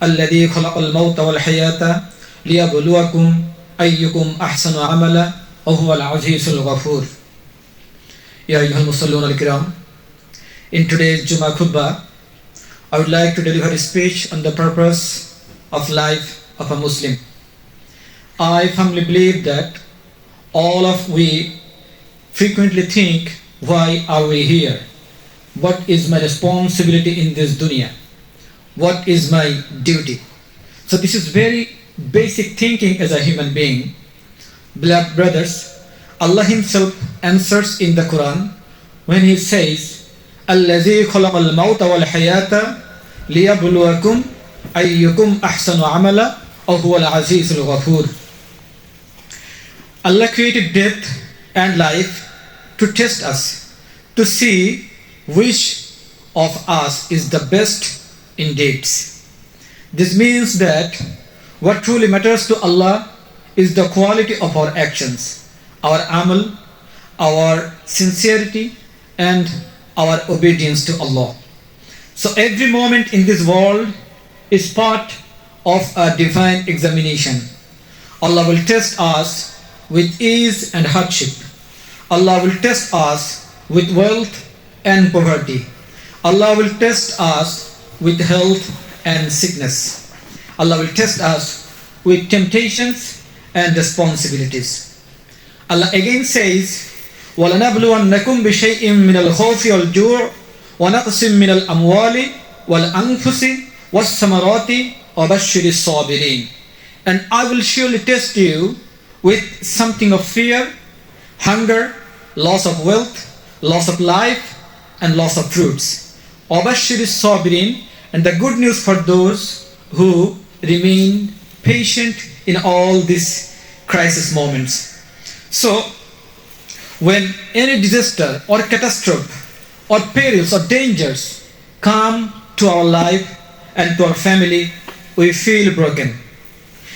الذي خلق الموت والحياة ليبلوكم أيكم أحسن عملا وهو العزيز الغفور. يا أيها المصلون الكرام, in today's Jummah khutbah, I would like to deliver a speech on the purpose of life of a Muslim. I firmly believe that all of we frequently think, why are we here? What is my responsibility in this dunya? What is my duty? So this is very basic thinking as a human being. Beloved brothers, Allah Himself answers in the Quran when He says, الذي خلق الموت والحياة ليبلوكم أيكم أحسن عملا وهو العزيز الغفور. Allah created death and life to test us, to see which of us is the best in deeds. This means that what truly matters to Allah is the quality of our actions, our amal, our sincerity, and our obedience to Allah. So every moment in this world is part of a divine examination. Allah will test us with ease and hardship. Allah will test us with wealth and poverty. Allah will test us with health and sickness. Allah will test us with temptations and responsibilities. Allah again says, وَلَنَبْلُوَنَّكُمْ بِشَيْءٍ مِّنَ الْخَوْفِ وَالْجُوعِ وَنَقْصٍ مِّنَ الْأَمْوَالِ وَالْأَنفُسِ وَالثَّمَرَاتِ وَبَشِّرِ الصَّابِرِينَ. And I will surely test you with something of fear, hunger, loss of wealth, loss of life, and loss of fruits. وَبَشِّرِ الصَّابِرِينَ, and the good news for those who remain patient in all these crisis moments. So, when any disaster or catastrophe or perils or dangers come to our life and to our family, we feel broken.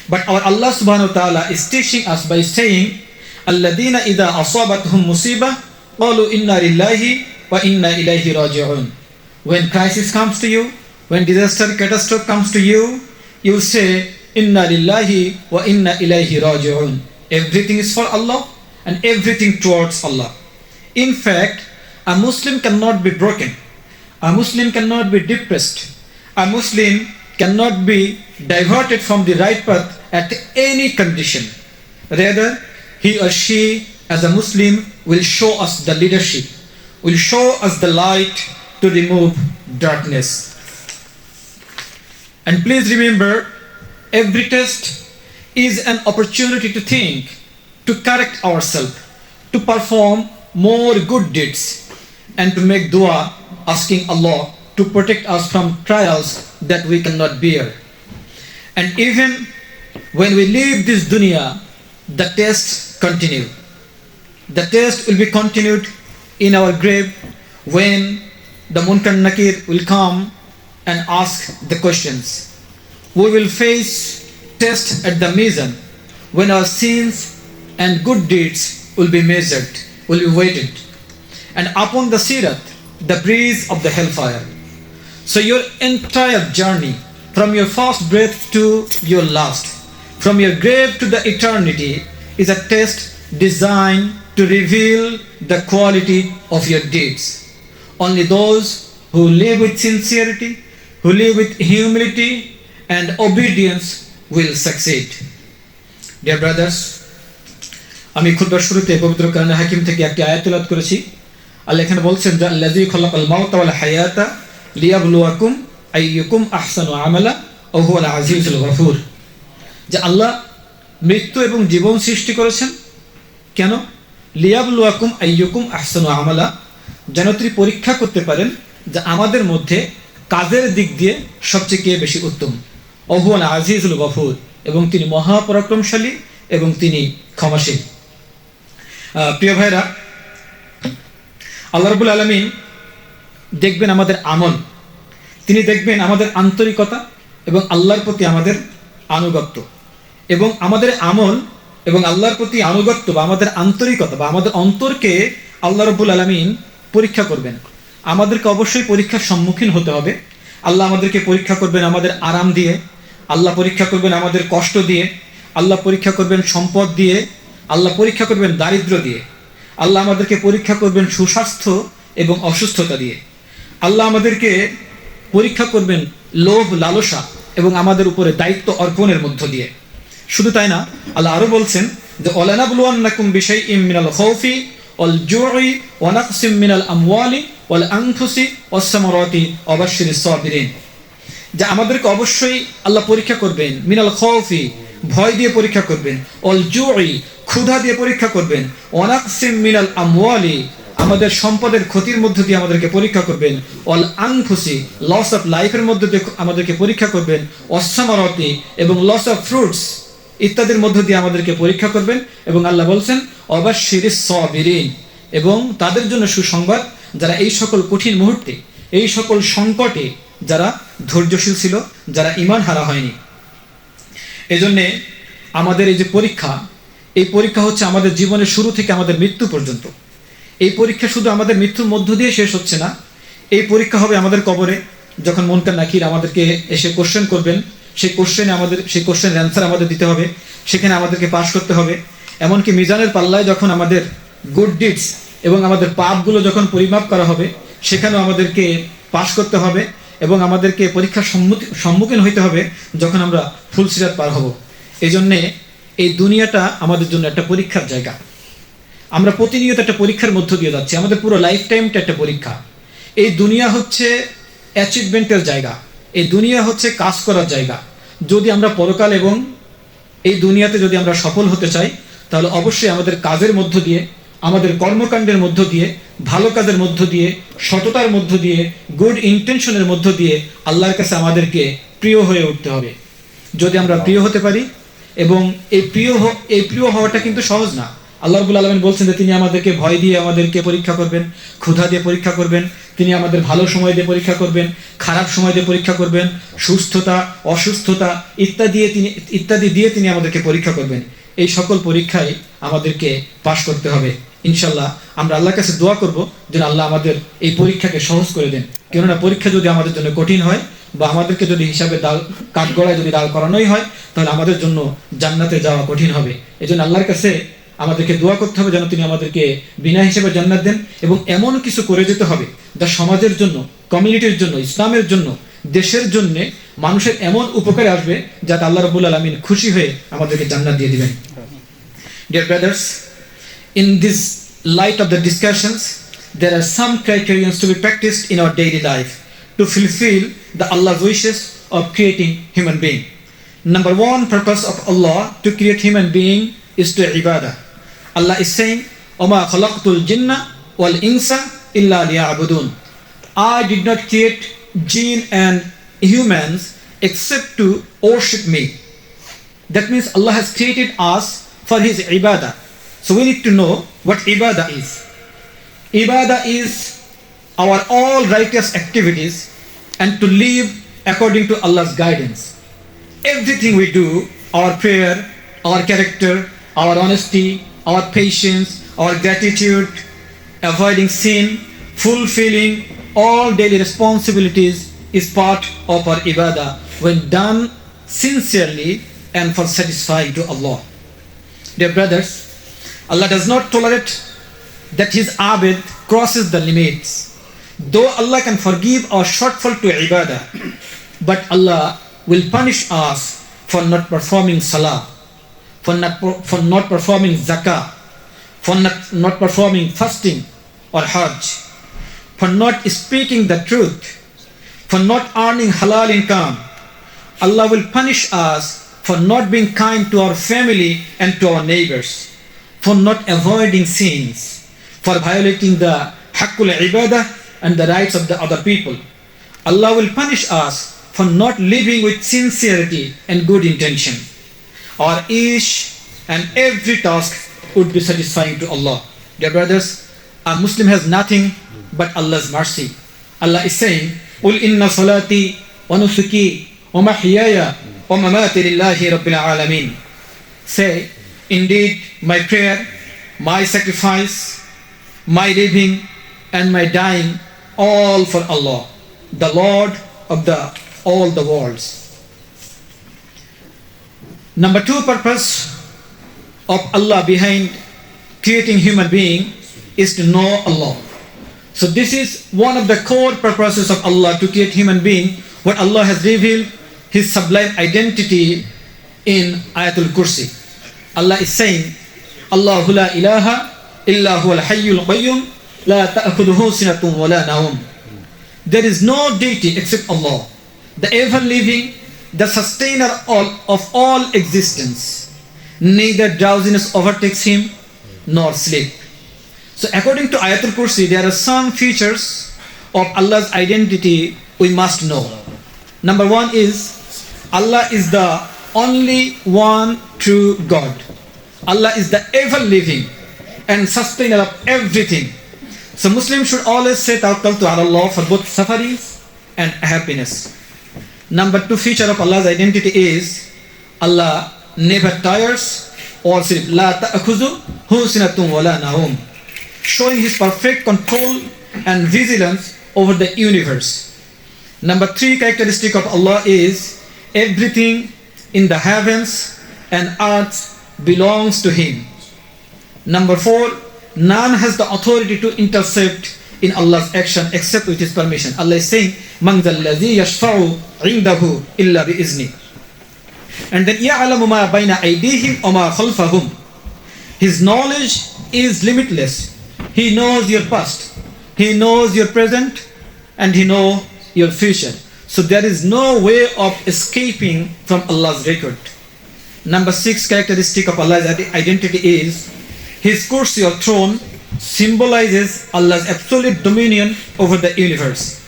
But our Allah subhanahu wa ta'ala is teaching us by saying, الَّذِينَ إِذَا أَصَابَتْهُمْ مُصِيبَةٌ قَالُوا إِنَّا لِلَّهِ وَإِنَّا إِلَيْهِ رَاجِعُونَ. When crisis comes to you, when disaster, catastrophe comes to you, you say, Inna lillahi wa inna ilayhi raji'un. Everything is for Allah and everything towards Allah. In fact, a Muslim cannot be broken. A Muslim cannot be depressed. A Muslim cannot be diverted from the right path at any condition. Rather, he or she as a Muslim will show us the leadership, will show us the light to remove darkness. And please remember, every test is an opportunity to think, to correct ourselves, to perform more good deeds, and to make dua asking Allah to protect us from trials that we cannot bear. And even when we leave this dunya, the tests continue. The test will be continued in our grave when the Munkar Nakir will come and ask the questions. We will face test at the mizan when our sins and good deeds will be measured, will be weighted, and upon the sirat, the breeze of the hellfire. So your entire journey, from your first breath to your last, from your grave to the eternity, is a test designed to reveal the quality of your deeds. Only those who live with sincerity, who live with humility and obedience will succeed. Dear brothers, আমি খুতবার শুরুতে পবিত্র কোরআনে হাকিম থেকে একটি আয়াত তেলাওয়াত করেছি। আল্লাহ এখানে বলছেন যে আল্লাযী খালাকাল মাউতা ওয়াল হায়াতা লিয়াবলুয়াকুম আইয়ুকুম আহসানু আমালা ওয়া হুয়াল আজিজুল গফুর। যে আল্লাহ মৃত্যু এবং জীবন সৃষ্টি করেছেন কেন? লিয়াবলুয়াকুম আইয়ুকুম আহসানু আমালা, যেন তিনি পরীক্ষা করতে পারেন যে আমাদের মধ্যে কাজের দিক দিয়ে সবচেয়ে কে বেশি উত্তম। ওয়া হুয়াল আজিজুল গফুর, এবং তিনি মহাপরাক্রমশালী এবং তিনি ক্ষমাশীল। প্রিয় ভাইরা, আল্লাহ রাব্বুল আলামিন দেখবেন আমাদের আমল, তিনি দেখবেন আমাদের আন্তরিকতা এবং আল্লাহর প্রতি আমাদের আনুগত্য, এবং আমাদের আমল এবং আল্লাহর প্রতি আনুগত্য বা আমাদের আন্তরিকতা বা আমাদের অন্তরকে আল্লাহ রাব্বুল আলামিন পরীক্ষা করবেন। আমাদেরকে অবশ্যই পরীক্ষার সম্মুখীন হতে হবে। আল্লাহ আমাদেরকে পরীক্ষা করবেন আমাদের আরাম দিয়ে, আল্লাহ পরীক্ষা করবেন আমাদের কষ্ট দিয়ে, আল্লাহ পরীক্ষা করবেন সম্পদ দিয়ে, আল্লাহ পরীক্ষা করবেন দারিদ্র্য দিয়ে, আল্লাহ আমাদেরকে পরীক্ষা করবেন সুস্বাস্থ্য এবং অসুস্থতা দিয়ে, আল্লাহ আমাদেরকে পরীক্ষা করবেন লোভ লালসা এবং আমাদের উপরে দায়িত্ব অর্পণের মধ্য দিয়ে। শুধু তাই না, আল্লাহ আরো বলছেন যে ওয়ালানাবলুওয়ান্নাকুম বিশাইইম মিনাল খাউফি ওয়াল জুই ওয়া নাকসিম মিনাল আমওয়ালি ওয়াল আনফুসি ওয়াস সামারাতি ওয়া বাশশিরিস সাবিরিন, যে আমাদেরকে অবশ্যই আল্লাহ পরীক্ষা করবেন, মিনাল খাউফি ভয় দিয়ে পরীক্ষা করবেন, ওয়াল জুই ক্ষুধা দিয়ে পরীক্ষা করবেন, ওয়া নাকসিম মিনাল আমওয়ালি আমাদের সম্পদের ক্ষতির মধ্য দিয়ে আমাদেরকে পরীক্ষা করবেন, ওয়াল আনফুসি লস অফ লাইফের মধ্য দিয়ে আমাদেরকে পরীক্ষা করবেন, ওয়াস সামারাতি এবং লস অফ ফ্রুটস ইত্যাদির মধ্য দিয়ে আমাদেরকে পরীক্ষা করবেন। এবং আল্লাহ বলছেন ওয়াবাশশিরিস সাবিরিন, এবং তাদের জন্য সুসংবাদ যারা এই সকল কঠিন মুহূর্তে, এই সকল সংকটে যারা ধৈর্যশীল ছিল, যারা ঈমান হারা হয়নি। এজন্যে আমাদের এই যে পরীক্ষা, এই পরীক্ষা হচ্ছে আমাদের জীবনের শুরু থেকে আমাদের মৃত্যু পর্যন্ত। এই পরীক্ষা শুধু আমাদের মৃত্যুর মধ্য দিয়ে শেষ হচ্ছে না, এই পরীক্ষা হবে আমাদের কবরে, যখন মুনকার নাকির আমাদেরকে এসে কোশ্চেন করবেন, সেই কোশ্চেনের অ্যান্সার আমাদের দিতে হবে, সেখানে আমাদেরকে পাশ করতে হবে। এমনকি মিজানের পাল্লায় যখন আমাদের গুড ডিডস এবং আমাদের পাপগুলো যখন পরিমাপ করা হবে, সেখানেও আমাদেরকে পাশ করতে হবে এবং আমাদেরকে পরীক্ষার সম্মুখীন হইতে হবে যখন আমরা ফুলসিরাত পার হব। এই জন্যে এই দুনিয়াটা আমাদের জন্য একটা পরীক্ষার জায়গা। আমরা প্রতিনিয়ত একটা পরীক্ষার মধ্য দিয়ে যাচ্ছি, আমাদের পুরো লাইফ টাইমটা একটা পরীক্ষা। এই দুনিয়া হচ্ছে অ্যাচিভমেন্টের জায়গা, এই দুনিয়া হচ্ছে কাজ করার জায়গা। যদি আমরা পরকাল এবং এই দুনিয়াতে যদি আমরা সফল হতে চাই, তাহলে অবশ্যই আমাদের কাজের মধ্য দিয়ে, আমাদের কর্মকাণ্ডের মধ্য দিয়ে, ভালো কাজের মধ্য দিয়ে, সততার মধ্য দিয়ে, গুড ইন্টেনশনের মধ্য দিয়ে আল্লাহর কাছে আমাদেরকে প্রিয় হয়ে উঠতে হবে। যদি আমরা প্রিয় হতে পারি, এবং এই প্রিয় হওয়াটা কিন্তু সহজ না। আল্লাহ রাব্বুল আলামিন বলছেন যে তিনি আমাদেরকে ভয় দিয়ে আমাদেরকে পরীক্ষা করবেন, ক্ষুধা দিয়ে পরীক্ষা করবেন, তিনি আমাদের ভালো সময় দিয়ে পরীক্ষা করবেন, খারাপ সময় দিয়ে পরীক্ষা করবেন, সুস্থতা অসুস্থতা ইত্যাদি দিয়ে তিনি আমাদেরকে পরীক্ষা করবেন। এই সকল পরীক্ষায় আমাদেরকে পাশ করতে হবে। ইনশাল্লাহ আমরা আল্লাহর কাছে দোয়া করব যেন আল্লাহ আমাদের এই পরীক্ষাকে সহজ করে দেন। কেননা পরীক্ষা যদি আমাদের জন্য কঠিন হয়, বা আমাদেরকে যদি হিসাবে কাঠগড়ায় যদি দাঁড় করানোই হয়, তাহলে আমাদের জন্য জান্নাতে যাওয়া কঠিন হবে। এই জন্য আল্লাহর কাছে আমাদেরকে দোয়া করতে হবে যেন তিনি আমাদেরকে বিনা হিসেবে জান্নাত দেন, এবং এমন কিছু করে যেতে হবে যা সমাজের জন্য, কমিউনিটির জন্য, ইসলামের জন্য, দেশের জন্য, মানুষের এমন উপকারে আসবে যাতে আল্লাহ রাব্বুল আলামিন খুশি হয়ে আমাদেরকে জান্নাত দিয়ে দিবেন। Dear brothers, in this light of the discussions, there are some criteria to be practiced in our daily life to fulfill the Allah's wishes of creating human being. Number one purpose of Allah to create human being is to ibadah. Allah is saying, وَمَا خَلَقْتُ الْجِنَّ وَالْإِنسَ إِلَّا لِيَعْبُدُونَ. I did not create jinn and humans except to worship me. That means Allah has created us for His ibadah. So we need to know what ibadah is. Ibadah is our all righteous activities and to live according to Allah's guidance. Everything we do, our prayer, our character, our honesty, our patience, our gratitude, avoiding sin, fulfilling all daily responsibilities is part of our ibadah when done sincerely and for satisfying to Allah. Dear brothers, Allah does not tolerate that His abid crosses the limits. Though Allah can forgive our shortfall to ibadah, but Allah will punish us for not performing salah, for not performing zakah, for not performing fasting or hajj, for not speaking the truth, for not earning halal income. Allah will punish us for not being kind to our family and to our neighbors, for not avoiding sins, for violating the haqqul ibadah and the rights of the other people. Allah will punish us for not living with sincerity and good intention. Our each and every task would be satisfying to Allah. Dear brothers, a Muslim has nothing but Allah's mercy. Allah is saying, قُلْ إِنَّ صَلَاتِي وَنُسُكِي وَمَحْيَايَ وَمَمَاتِي لِلَّهِ رَبِّ الْعَالَمِينَ. Say, indeed, my prayer, my sacrifice, my living, and my dying, all for Allah, the Lord of all the worlds. Number two purpose of Allah behind creating human being is to know Allah. So this is one of the core purposes of Allah, to create human being. What Allah has revealed His sublime identity in Ayatul Kursi. Allah is saying, Allahu la ilaha illa huwal hayyul qayyum la ta'khudhuhu sinatun wa la nawm. There is no deity except Allah, the ever-living, the sustainer of all existence. Neither drowsiness overtakes Him nor sleep. So according to Ayatul Kursi, there are some features of Allah's identity we must know. Number one is, Allah is the only one true God. Allah is the ever-living and sustainer of everything. So Muslims should always say tawakkal to Allah for both sufferings and happiness. Number two feature of Allah's identity is, Allah never tires or sleeps. La ta'khudhuhu sinatun wa la nawm, showing His perfect control and vigilance over the universe. Number three characteristic of Allah is, everything in the heavens and earth belongs to Him. Number four, none has the authority to intercept in Allah's action except with His permission. Allah is saying, Man dhal ladhi yashfa'u indahu illa bi'izni. And then, ya'lamu ma bayna aydihim wa ma khalfahum. His knowledge is limitless. He knows your past, He knows your present, and He knows your future. So there is no way of escaping from Allah's record. Number six characteristic of Allah's identity is, His kursi or throne symbolizes Allah's absolute dominion over the universe.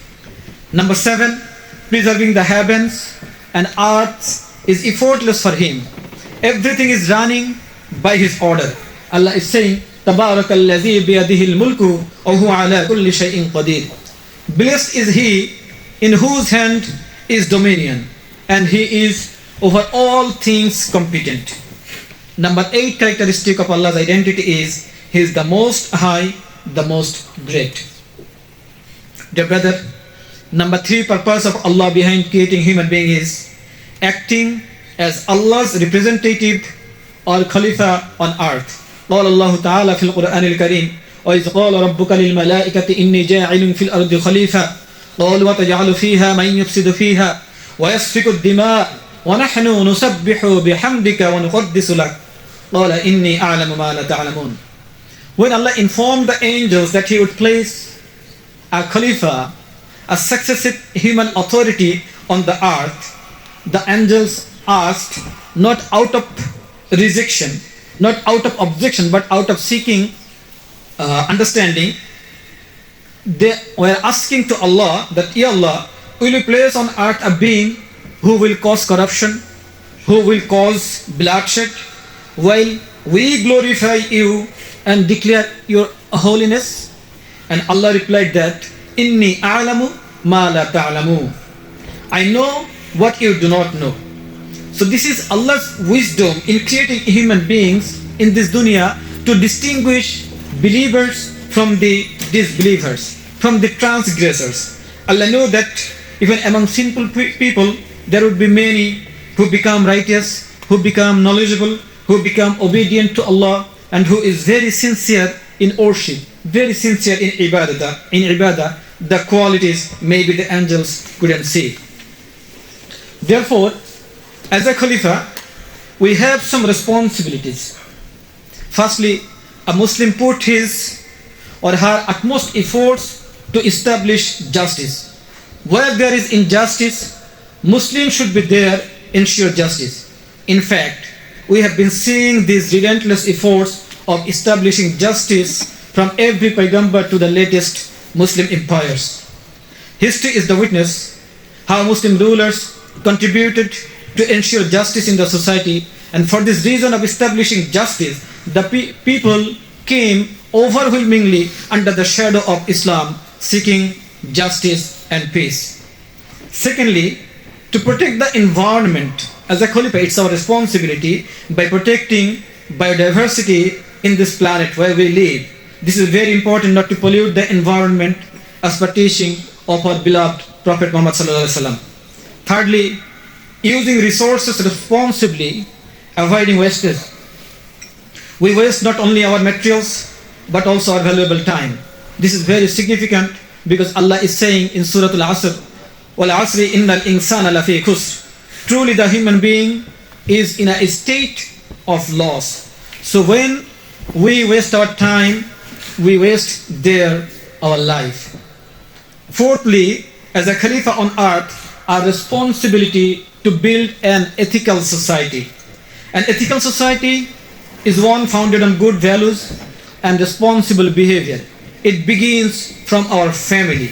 Number seven, preserving the heavens and earth is effortless for Him. Everything is running by His order. Allah is saying, Tabarakalladhi biyadihil mulku wa huwa ala kulli shay'in qadir. Blessed is He in whose hand is dominion, and He is over all things competent. Number eight characteristic of Allah's identity is, He is the most high, the most great. Dear brother, number three purpose of Allah behind creating human being is acting as Allah's representative or Khalifa on earth. قال الله تعالى في القرآن الكريم وإذ قال ربك للملائكة إني جاعل في الأرض خليفة قالوا وتجعل فيها من يفسد فيها ويسفك الدماء ونحن نسبح بحمدك ونقدس لك قال إني أعلم ما لا تعلمون. When Allah informed the angels that He would place a Khalifa, a successive human authority on the earth, the angels asked, not out of rejection, not out of objection, but out of seeking understanding, they were asking to Allah that, Ya Allah, will you place on earth a being who will cause corruption, who will cause bloodshed, while we glorify You and declare Your holiness? And Allah replied that, Inni a'lamu ma la ta'lamu. I know what you do not know. So this is Allah's wisdom in creating human beings in this dunya to distinguish believers from the disbelievers, from the transgressors. Allah knew that even among sinful people there would be many who become righteous, who become knowledgeable, who become obedient to Allah, and who is very sincere in worship, very sincere in ibadah. In ibadah, the qualities maybe the angels couldn't see. Therefore, as a Khalifa, we have some responsibilities. Firstly, a Muslim put his or her utmost efforts to establish justice. Where there is injustice, Muslims should be there, ensure justice. In fact, we have been seeing these relentless efforts of establishing justice from every Paygambar to the latest Muslim empires. History is the witness how Muslim rulers contributed to ensure justice in the society, and for this reason of establishing justice, the people came overwhelmingly under the shadow of Islam, seeking justice and peace. Secondly, to protect the environment. As a Khalifa, it's our responsibility by protecting biodiversity in this planet where we live. This is very important, not to pollute the environment as per teaching of our beloved Prophet Muhammad sallallahu alaihi wasallam. Thirdly, using resources responsibly avoiding wastage. We waste not only our materials but also our valuable time. This is very significant because Allah is saying in Surah Al-Asr, "Wal asri innal insana lafi khusr." Truly the human being is in a state of loss. So when we waste our time, we waste there our life. Fourthly, as a Khalifa on earth, our responsibility to build an ethical society. An ethical society is one founded on good values and responsible behavior. It begins from our family,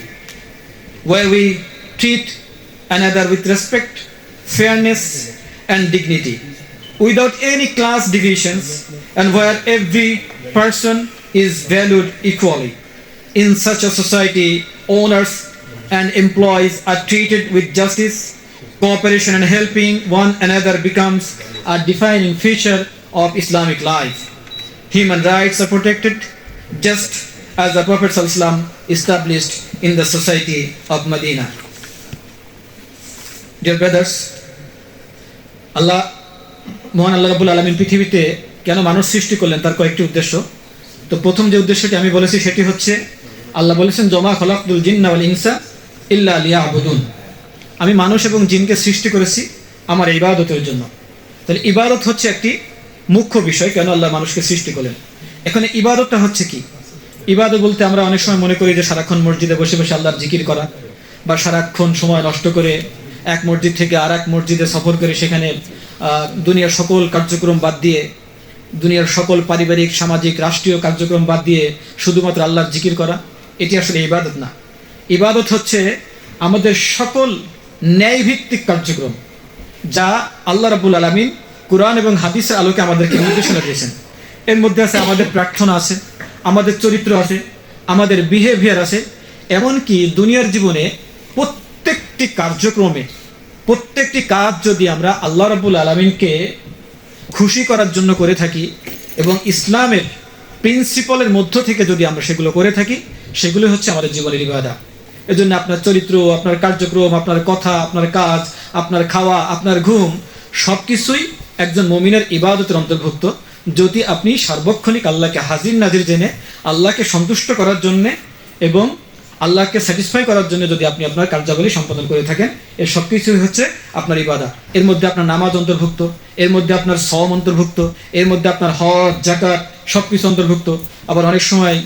where we treat another with respect, fairness, and dignity, without any class divisions, and where every person is valued equally. In such a society, owners and employees are treated with justice, cooperation, and helping one another becomes a defining feature of Islamic life. Human rights are protected just as the Prophet ﷺ established in the society of Medina. Dear brothers, মহান আল্লাহ রাব্বুল আলামিন পৃথিবীতে কেন মানুষ সৃষ্টি করলেন তার কয়েকটি উদ্দেশ্য। তো প্রথম যে উদ্দেশ্যটি আমি বলেছি সেটি হচ্ছে, আল্লাহ বলেছেন, জমা খলাকতুল জিন্না ওয়াল ইনসা ইল্লা লিয়াবুদুন। আমি মানুষ এবং জিনকে সৃষ্টি করেছি আমার ইবাদতের জন্য। তাহলে ইবাদত হচ্ছে একটি মুখ্য বিষয়, কেন আল্লাহ মানুষকে সৃষ্টি করলেন। এখন ইবাদতটা হচ্ছে কি? ইবাদত বলতে আমরা অনেক সময় মনে করি যে সারাক্ষণ মসজিদে বসে বসে আল্লাহর জিকির করা, বা সারাক্ষণ সময় নষ্ট করে এক মসজিদ থেকে আর এক মসজিদে সফর করে সেখানে দুনিয়ার সকল কার্যক্রম বাদ দিয়ে, দুনিয়ার সকল পারিবারিক, সামাজিক, রাষ্ট্রীয় কার্যক্রম বাদ দিয়ে শুধুমাত্র আল্লাহর জিকির করা। এটি আসলে ইবাদত না। ইবাদত হচ্ছে আমাদের সকল ন্যায়ভিত্তিক কার্যক্রম, যা আল্লাহ রাব্বুল আলামিন কুরআন এবং হাদিসের আলোকে আমাদেরকে নির্দেশনা দিয়েছেন। এর মধ্যে আছে আমাদের প্রার্থনা আছে, আমাদের চরিত্র আছে, আমাদের বিহেভিয়ার আছে, এমনকি দুনিয়ার জীবনে প্রত্যেকটি কার্যক্রমে, প্রত্যেকটি কাজ যদি আমরা আল্লাহ রাব্বুল আলামিনকে খুশি করার জন্য করে থাকি এবং ইসলামের প্রিন্সিপালের মধ্য থেকে যদি আমরা সেগুলো করে থাকি, সেগুলো হচ্ছে আমাদের জীবনের ইবাদত। এজন্য আপনার চরিত্র, আপনার কার্যক্রম, আপনার কথা, আপনার কাজ, আপনার খাওয়া, আপনার ঘুম, সব কিছুই একজন মুমিনের ইবাদতের অন্তর্ভুক্ত, যদি আপনি সার্বক্ষণিক আল্লাহকে হাজির নাজির জেনে আল্লাহকে সন্তুষ্ট করার জন্যে এবং আল্লাহকে স্যাটিসফাই করার জন্য যদি আপনি আপনার কার্যাবলী সম্পাদন করে থাকেন, এর সব কিছুই হচ্ছে আপনার ইবাদত। এর মধ্যে আপনার নামাজ অন্তর্ভুক্ত, এর মধ্যে আপনার সওম অন্তর্ভুক্ত, এর মধ্যে আপনার হজ, যাকাত সব কিছু অন্তর্ভুক্ত। আবার অনেক সময়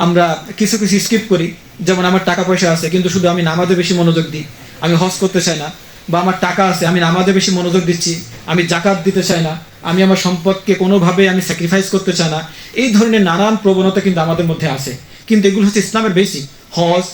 আমরা কিছু কিছু স্কিপ করি, যেমন আমার টাকা পয়সা আছে কিন্তু শুধু আমি নামাজে বেশি মনোযোগ দিই, আমি হজ করতে চাই না, বা আমার টাকা আছে আমি নামাজে বেশি মনোযোগ দিচ্ছি, আমি জাকাত দিতে চাই না, আমি আমার সম্পদকে কোনোভাবে আমি স্যাক্রিফাইস করতে চাই না। এই ধরনের নানান প্রবণতা কিন্তু আমাদের মধ্যে আছে, কিন্তু এগুলো হচ্ছে ইসলামের বেসিক। হজ,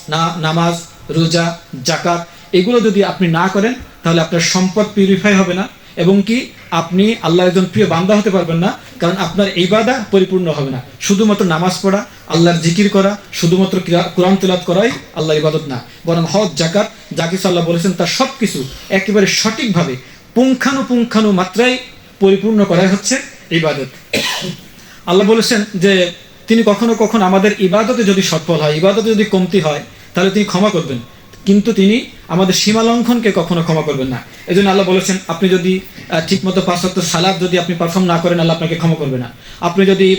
নামাজ, রোজা, জাকাত, এগুলো যদি আপনি না করেন তাহলে আপনার সম্পদ পিউরিফাই হবে না, এবং কি আপনি আল্লাহর একজন প্রিয় বান্দা হতে পারবেন না, কারণ আপনার ইবাদত পরিপূর্ণ হবে না। শুধুমাত্র নামাজ পড়া, আল্লাহর জিকির করা, শুধুমাত্র কোরআন তেলাওয়াত করাই আল্লাহর ইবাদত না, বরং হজ, জাকাত, যা কিছু আল্লাহ বলেছেন তার সব কিছু একেবারে সঠিকভাবে পুঙ্খানু মাত্রায় পরিপূর্ণ করাই হচ্ছে ইবাদত। আল্লাহ বলেছেন যে তিনি কখনো কখনো আমাদের ইবাদতে যদি সফল হয়, ইবাদতে যদি কমতি হয়, তাহলে তিনি ক্ষমা করবেন, কিন্তু তিনি আমাদের সীমা লঙ্ঘনকে কখনো ক্ষমা করবেন না। এই জন্য আল্লাহ বলেছেন, আপনি যদি ঠিকমতো 5 ওয়াক্ত সালাত যদি আপনি পারফর্ম না করেন, আল্লাহ আপনাকে ক্ষমা করবে না। আপনি যদি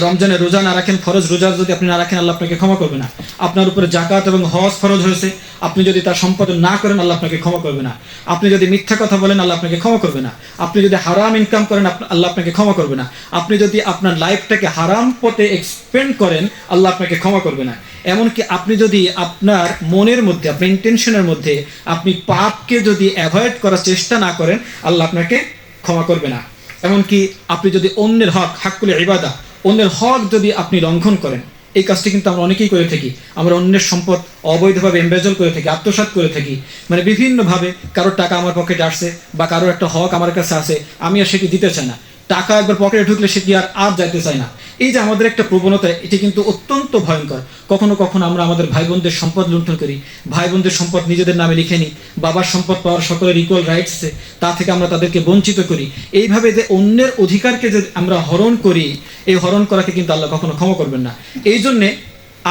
রমজানের রোজা না রাখেন, ফরজ রোজা যদি আপনি না রাখেন, আল্লাহ আপনাকে ক্ষমা করবে না। আপনার উপরে জাকাত এবং হজ ফরজ হয়েছে, আপনি যদি তার সম্পাদন না করেন, আল্লাহ আপনাকে ক্ষমা করবে না। আপনি যদি মিথ্যা কথা বলেন, আল্লাহ আপনাকে ক্ষমা করবে না। আপনি যদি হারাম ইনকাম করেন, আল্লাহ আপনাকে ক্ষমা করবে না। আপনি যদি আপনার লাইফটাকে হারাম পথে এক্সপেন্ড করেন, আল্লাহ আপনাকে ক্ষমা করবে না। এমনকি আপনি যদি আপনার মনের মধ্যে, আপনার ইন্টেনশনের মধ্যে আপনি পাপকে যদি অ্যাভয়েড করার চেষ্টা না করেন, আল্লাহ আপনাকে ক্ষমা করবে না। এমনকি আপনি যদি অন্যের হক, হাক্কুল ইবাদা, অন্যের হক যদি আপনি লঙ্ঘন করেন, এই কাজটি কিন্তু আমরা অনেকেই করে থাকি। আমরা অন্যের সম্পদ অবৈধভাবে এমবেজল করে থাকি, আত্মসাৎ করে থাকি, মানে বিভিন্নভাবে কারোর টাকা আমার পকেটে আসছে বা কারোর একটা হক আমার কাছে আছে, আমি আর সেটি দিতে চাই না। টাকা একবার পকেটে ঢুকলে সেটি আর যাইতে চায় না। এই যে আমাদের একটা প্রবণতা, এটি কিন্তু অত্যন্ত ভয়ঙ্কর। কখনো কখনো আমরা আমাদের ভাই বোনদের সম্পদ লুণ্ঠন করি, ভাই বোনদের সম্পদ নিজেদের নামে লিখে নিই, বাবার সম্পদ পাওয়ার সকলের ইকুয়াল রাইটস আছে, তা থেকে আমরা তাদেরকে বঞ্চিত করি। এইভাবে যে অন্যের অধিকারকে যে আমরা হরণ করি, এই হরণ করাকে কিন্তু আল্লাহ কখনো ক্ষমা করবেন না। এই জন্যে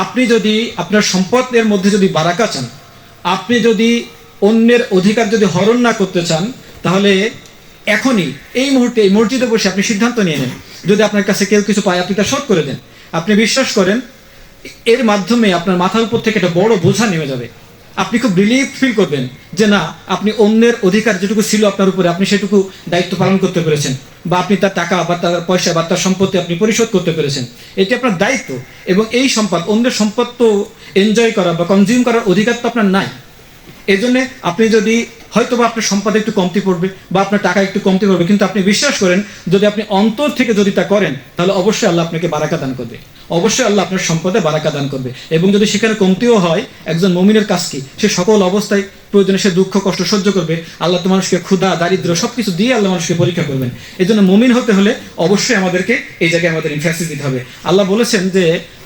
আপনি যদি আপনার সম্পদের মধ্যে যদি বারাকা চান, আপনি যদি অন্যের অধিকার যদি হরণ না করতে চান, তাহলে এখনই এই মুহূর্তে এই মসজিদে বসে আপনি সিদ্ধান্ত নিয়ে নেন, যদি আপনার কাছে কেউ কিছু পায় আপনি তা শোধ করে দেন। আপনি বিশ্বাস করেন এর মাধ্যমে আপনার মাথার উপর থেকে একটা বড় বোঝা নেমে যাবে। আপনি খুব রিলিফ ফিল করবেন যে না, আপনি অন্যের অধিকার যেটুকু ছিল আপনার উপরে আপনি সেটুকু দায়িত্ব পালন করতে পেরেছেন, বা আপনি তার টাকা বা তার পয়সা বা তার সম্পত্তি আপনি পরিশোধ করতে পেরেছেন। এটি আপনার দায়িত্ব, এবং এই সম্পদ, অন্যের সম্পদ তো এনজয় করা বা কনজিউম করার অধিকার তো আপনার নাই। এই জন্যে আপনি যদি হয়তো বা আপনার সম্পদ একটু কমতি পড়বে বা আপনার টাকা একটু কমতি পড়বে, কিন্তু আপনি বিশ্বাস করেন যদি আপনি অন্তর থেকে যদি তা করেন তাহলে অবশ্যই আল্লাহ আপনাকে বারাকা দান করবে, অবশ্যই আল্লাহ আপনার সম্পদে বারাকা দান করবে। এবং যদি সেখানে কমতিও হয়, একজন মুমিনের কাজ কি, সে সকল অবস্থায় প্রয়োজনে সে দুঃখ কষ্ট সহ্য করবে। আল্লাহ তো মানুষকে ক্ষুধা দারিদ্র সবকিছু দিয়ে আল্লাহ মানুষকে পরীক্ষা করবেন। এই জন্য মুমিন হতে হলে অবশ্যই আমাদেরকে এই জায়গায় আমাদের ইনফ্যাসিস দিতে হবে। আল্লাহ বলেছেন যে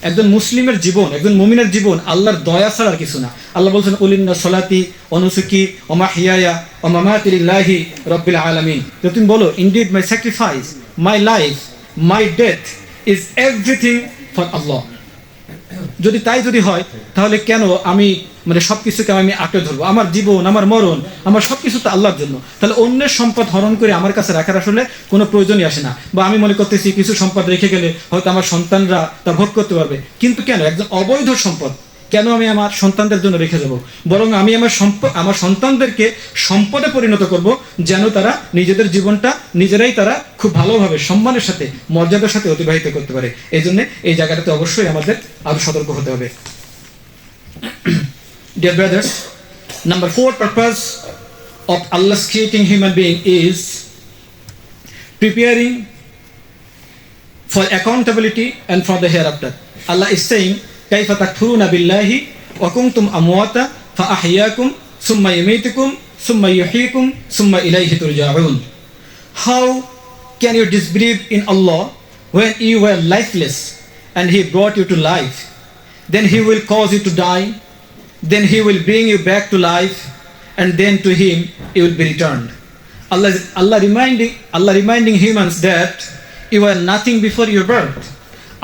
একজন মুসলিমের জীবন, একজন মুমিনের জীবন আল্লাহর দয়া ছাড়া আর কিছু না। আল্লাহ বলছেন কুলিন্না সলাতি অনুসুকি ওমা হিয়ায়া ও মামাতি লিল্লাহি রাব্বিল আলামিন। তো তুমি বলো, indeed my sacrifice, my life, my death is everything for Allah. যদি তাই যদি হয় তাহলে কেন আমি সবকিছুকে আমি আঁকড়ে ধরবো? আমার জীবন, আমার মরণ, আমার সবকিছু তো আল্লাহর জন্য। তাহলে অন্যের সম্পদ হরণ করে আমার কাছে রাখার আসলে কোনো প্রয়োজনই আসে না। বা আমি মনে করতেছি কিছু সম্পদ রেখে গেলে হয়তো আমার সন্তানরা তা ভোগ করতে পারবে, কিন্তু কেন একজন অবৈধ সম্পদ কেন আমি আমার সন্তানদের জন্য রেখে যাব? বরং আমি আমার সন্তানদেরকে সম্পদে পরিণত করব, যেন তারা নিজেদের জীবনটা নিজেরাই তারা খুব ভালোভাবে সম্মানের সাথে মর্যাদার সাথে অতিবাহিত করতে পারে। এই জন্য এই জায়গাটাতে অবশ্যই আমাদের আরো সতর্ক হতে হবে। Dear brothers, number 4 purpose of Allah's creating human being is preparing for accountability and for the hereafter. Allah is saying, كيف تكفرون بالله وكنتم أمواتا فأحياكم ثم يميتكم ثم يحييكم ثم إليه ترجعون. How can you disbelieve in Allah when you were lifeless and He brought you to life? Then He will cause you to die. Then He will bring you back to life, and then to Him you will be returned. Allah reminding humans that you were nothing before your birth.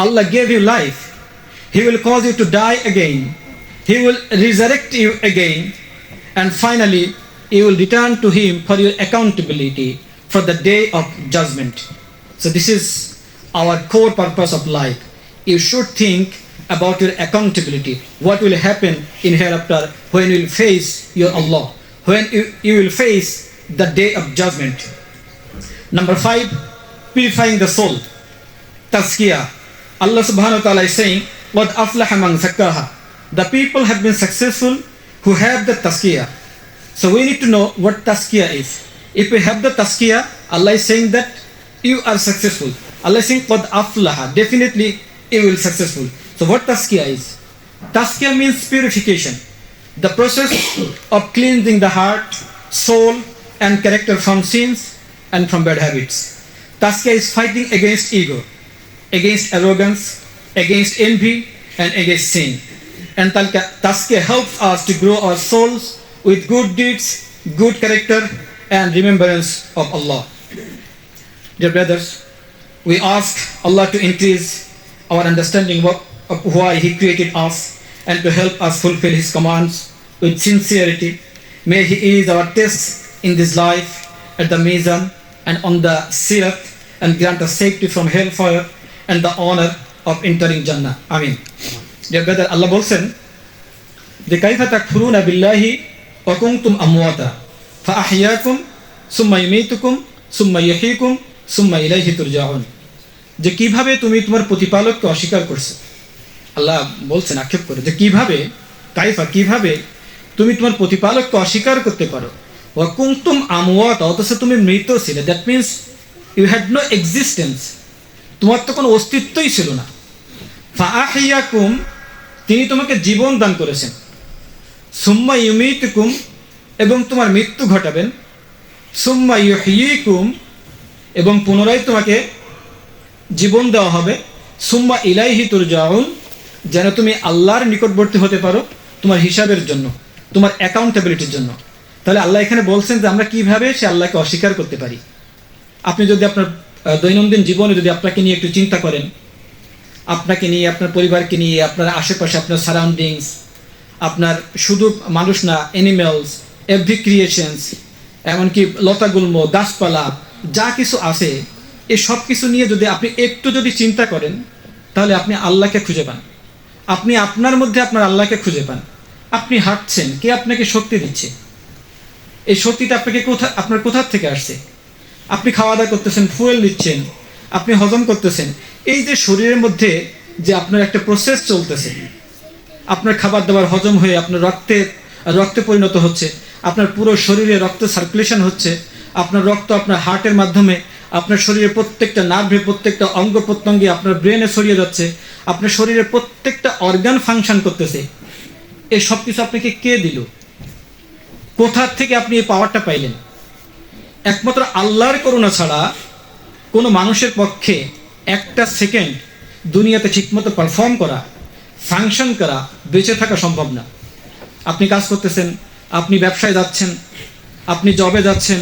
Allah gave you life. He will cause you to die again. He will resurrect you again, and finally you will return to Him for your accountability for the day of judgment. So this is our core purpose of life. You should think about your accountability. What will happen in hereafter when you will face your Allah, when you will face the day of judgment. Number 5, purifying the soul. Tazkiyah. Allah subhanahu wa ta'ala is saying, "Qad aflaha man zakkaha." The people have been successful who have the tazkiyah. So we need to know what tazkiyah is. If we have the tazkiyah, Allah is saying that you are successful. Allah is saying, "Qad aflaha." Definitely you will successful. So what tazkiyah is? Tazkiyah means purification, the process of cleansing the heart, soul, and character from sins and from bad habits. Tazkiyah is fighting against ego, against arrogance, against envy, and against sin. And tazkiyah helps us to grow our souls with good deeds, good character, and remembrance of Allah. Dear brothers, we ask Allah to increase our understanding of why He created us and to help us fulfill His commands with sincerity. May He ease our tests in this life, at the Mizan, and on the Sirat, and grant us safety from hellfire and the honor of entering Jannah. Amen. Dear brother, Allah বলছেন যে কাইফা তাকফুরুনা বিল্লাহি ওয়া কুনতুম আমওয়াতা ফাআহইয়াকুম সুম্মা ইউমীতুকুম সুম্মা ইউহয়ীকুম সুম্মা ইলাইহি তুরজাউন। যে কিভাবে তুমি তোমার প্রতিপালককে অস্বীকার করছো। আল্লাহ বলছেন আক্ষেপ করে যে কিভাবে তুমি তোমার প্রতিপালককে অস্বীকার করতে পারো। ওয়া কুনতুম আমওয়াতা, অথচ তুমি মৃত ছিলে। That means you had no existence, তোমার তো কোনো অস্তিত্বই ছিল না। ফাআহইয়াকুম, তিনি তোমাকে জীবন দান করেছেন। সুম্মা ইউমীতুকুম, এবং তোমার মৃত্যু ঘটাবেন। সুম্মা ইউহয়ীকুম, এবং পুনরায় তোমাকে জীবন দেওয়া হবে। সুম্মা ইলাইহি তুরজাউন, যেন তুমি আল্লাহর নিকটবর্তী হতে পারো তোমার হিসাবের জন্য, তোমার অ্যাকাউন্টেবিলিটির জন্য। তাহলে আল্লাহ এখানে বলছেন যে আমরা কিভাবে সে আল্লাহকে অস্বীকার করতে পারি। আপনি যদি আপনার দৈনন্দিন জীবনে যদি আপনাকে নিয়ে একটু চিন্তা করেন, আপনাকে নিয়ে, আপনার পরিবারকে নিয়ে, আপনার আশেপাশে, আপনার সারাউন্ডিংস, আপনার শুধু মানুষ না, অ্যানিমেলস, এভরি ক্রিয়েশনস, এমনকি লতাগুল্ম, গাছপালা যা কিছু আছে, এই সব কিছু নিয়ে যদি আপনি একটু যদি চিন্তা করেন, তাহলে আপনি আল্লাহকে খুঁজে পান। আপনি আপনার মধ্যে আপনার আল্লাহকে খুঁজে পান। আপনি হাঁটছেন, কে আপনাকে শক্তি দিচ্ছে? এই শক্তিটা আপনাকে আপনার কোথা থেকে আসছে? আপনি খাওয়া দাওয়া করতেছেন, ফুয়েল নিচ্ছেন, আপনি হজম করতেছেন। এই যে শরীরের মধ্যে যে আপনার একটা প্রসেস চলতেছে, আপনার খাবার দাবার হজম হয়ে আপনার রক্তে পরিণত হচ্ছে, আপনার পুরো শরীরে রক্ত সার্কুলেশন হচ্ছে, আপনার রক্ত আপনার হার্টের মাধ্যমে আপনার শরীরের প্রত্যেকটা নার্ভে, প্রত্যেকটা অঙ্গ প্রত্যঙ্গে আপনার ব্রেনে ছড়িয়ে যাচ্ছে, আপনার শরীরের প্রত্যেকটা অর্গান ফাংশন করতেছে। এই সব কিছু আপনাকে কে দিল? কোথা থেকে আপনি এই পাওয়ারটা পাইলেন? একমাত্র আল্লাহর করুণা ছাড়া কোনো মানুষের পক্ষে একটা সেকেন্ড দুনিয়াতে ঠিকমতো পারফর্ম করা, ফাংশন করা, বেঁচে থাকা সম্ভব না। আপনি কাজ করতেছেন, আপনি ব্যবসায় যাচ্ছেন, আপনি জবে যাচ্ছেন,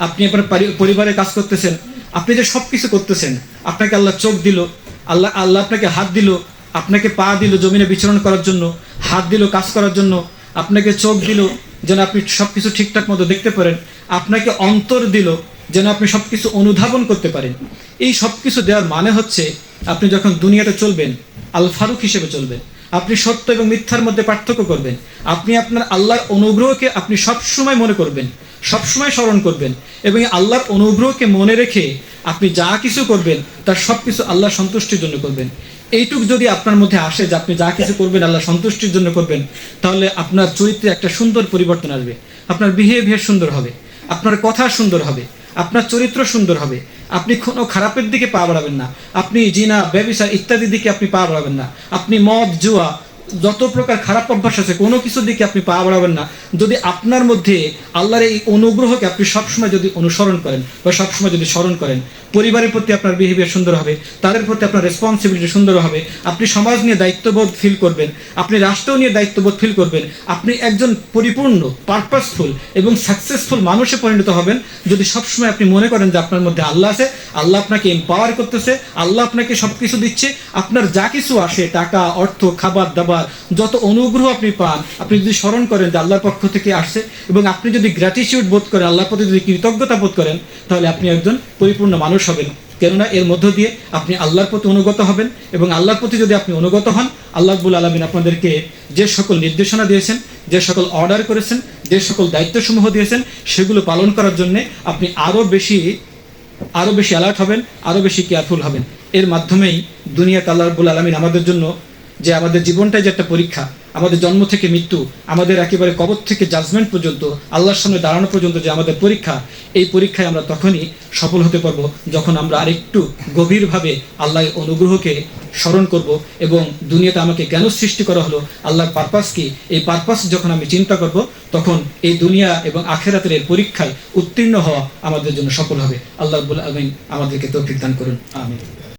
আপনি আপনার পরিবারে কাজ করতেছেন, আপনি যে সব কিছু করতেছেন, আপনাকে আল্লাহ চোখ দিল, আল্লাহ আপনাকে হাত দিল, আপনাকে পা দিল জমিনে বিচরণ করার জন্য, হাত দিল কাজ করার জন্য, আপনাকে চোখ দিল যেন আপনি সব কিছু ঠিকঠাক মতো দেখতে পারেন, আপনাকে অন্তর দিল যেন আপনি সব কিছু অনুধাবন করতে পারেন। এই সব কিছু দেওয়ার মানে হচ্ছে আপনি যখন দুনিয়াতে চলবেন, আল ফারুক হিসেবে চলবেন। আপনি সত্য এবং মিথ্যার মধ্যে পার্থক্য করবেন। আপনি আপনার আল্লাহর অনুগ্রহকে আপনি সবসময় মনে করবেন, সবসময় স্মরণ করবেন, এবং আল্লাহর অনুগ্রহকে মনে রেখে আপনি যা কিছু করবেন তার সব কিছু আল্লাহ সন্তুষ্টির জন্য করবেন। এইটুক যদি আপনার মধ্যে আসে যে আপনি যা কিছু করবেন আল্লাহ সন্তুষ্টির জন্য করবেন, তাহলে আপনার চরিত্রে একটা সুন্দর পরিবর্তন আসবে। আপনার বিহেভিয়ার সুন্দর হবে, আপনার কথা সুন্দর হবে, আপনার চরিত্র সুন্দর হবে। আপনি কোনো খারাপের দিকে পা বাড়াবেন না, আপনি জিনা, ব্যভিচার ইত্যাদির দিকে আপনি পা বাড়াবেন না, আপনি মদ, জুয়া, যত প্রকার খারাপ অভ্যাস আছে কোনো কিছুর দিকে আপনি পা বাড়াবেন না। যদি আপনার মধ্যে আল্লাহর এই অনুগ্রহকে আপনি সবসময় যদি অনুসরণ করেন বা সবসময় যদি স্মরণ করেন, পরিবারের প্রতি আপনার বিহেভিয়ার সুন্দর হবে, তাদের প্রতি আপনার রেসপন্সিবিলিটি সুন্দর হবে, আপনি সমাজ নিয়ে দায়িত্ববোধ ফিল করবেন, আপনি রাষ্ট্র নিয়ে দায়িত্ববোধ ফিল করবেন, আপনি একজন পরিপূর্ণ, পারপাসফুল এবং সাকসেসফুল মানুষে পরিণত হবেন যদি সবসময় আপনি মনে করেন যে আপনার মধ্যে আল্লাহ আছে, আল্লাহ আপনাকে এম্পাওয়ার করতেছে, আল্লাহ আপনাকে সব কিছু দিচ্ছে। আপনার যা কিছু আসে, টাকা, অর্থ, খাবার দাবার, যত অনুগ্রহ আপনি পান, আপনি যদি স্মরণ করেন যে আল্লাহর পক্ষ থেকে আসছে, এবং আপনি যদি গ্র্যাটিটিউড বোধ করেন, আল্লাহর প্রতি যদি কৃতজ্ঞতা বোধ করেন, তাহলে আপনি একজন পরিপূর্ণ মানুষ হবেন। কেননা এর মধ্য দিয়ে আপনি আল্লাহর প্রতি অনুগত হবেন, এবং আল্লাহর প্রতি যদি আপনি অনুগত হন, আল্লাহ রাব্বুল আলামিন আপনাদেরকে যে সকল নির্দেশনা দিয়েছেন, যে সকল অর্ডার করেছেন, যে সকল দায়িত্বসমূহ দিয়েছেন, সেগুলো পালন করার জন্য আপনি আরও বেশি অ্যালার্ট হবেন, আরও বেশি কেয়ারফুল হবেন। এর মাধ্যমেই দুনিয়াতে আল্লাহ রাব্বুল আলামিন আমাদের জন্য যে আমাদের জীবনটাই যে একটা পরীক্ষা, আমাদের জন্ম থেকে মৃত্যু, আমাদের একেবারে কবর থেকে জাজমেন্ট পর্যন্ত, আল্লাহর সামনে দাঁড়ানো পর্যন্ত যে আমাদের পরীক্ষা, এই পরীক্ষায় আমরা তখনই সফল হতে পারবো যখন আমরা আরেকটু গভীরভাবে আল্লাহর অনুগ্রহকে স্মরণ করব, এবং দুনিয়াতে আমাকে কেন সৃষ্টি করা হলো, আল্লাহর পারপাস কি, এই পারপাস যখন আমি চিন্তা করব, তখন এই দুনিয়া এবং আখিরাতের এই পরীক্ষায় উত্তীর্ণ হওয়া আমাদের জন্য সফল হবে। আল্লাহ রাব্বুল আলামিন আমাদেরকে তৌফিক দান করুন, আমিন।